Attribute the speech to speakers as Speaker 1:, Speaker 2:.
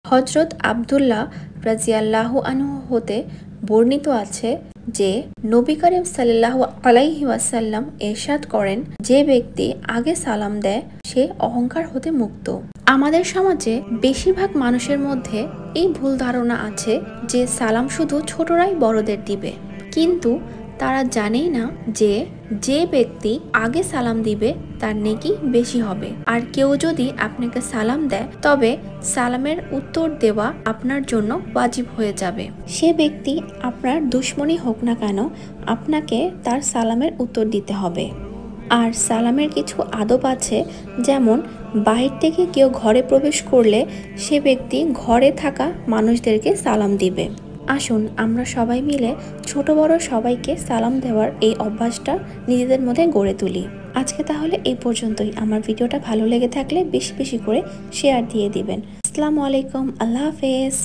Speaker 1: হযরত আব্দুল্লাহ রাদিয়াল্লাহু আনহু হতে বর্ণিত আছে যে নবী করিম সাল্লাল্লাহু আলাইহি ওয়াসাল্লাম ইরশাদ করেন, যে ব্যক্তি আগে সালাম দেয় সে অহংকার হতে মুক্ত। আমাদের সমাজে বেশিরভাগ মানুষের মধ্যে এই ভুল ধারণা আছে যে সালাম শুধু ছোটরাই বড়দের দিবে, কিন্তু তারা জানেই না যে যে ব্যক্তি আগে সালাম দিবে তার নেকি বেশি হবে। আর কেউ যদি আপনাকে সালাম দেয় তবে সালামের উত্তর দেওয়া আপনার জন্য ওয়াজিব হয়ে যাবে। সে ব্যক্তি আপনার দুশমনই হোক না কেন, আপনাকে তার সালামের উত্তর দিতে হবে। আর সালামের কিছু আদব আছে, যেমন বাহির থেকে কেউ ঘরে প্রবেশ করলে সে ব্যক্তি ঘরে থাকা মানুষদেরকে সালাম দিবে। আসুন আমরা সবাই মিলে ছোট বড় সবাইকে সালাম দেওয়ার এই অভ্যাসটা নিজেদের মধ্যে গড়ে তুলি। আজকে তাহলে এই পর্যন্তই। আমার ভিডিওটা ভালো লেগে থাকলে বেশি বেশি করে শেয়ার দিয়ে দিবেন। আসসালামু আলাইকুম, আল্লাহ হাফেজ।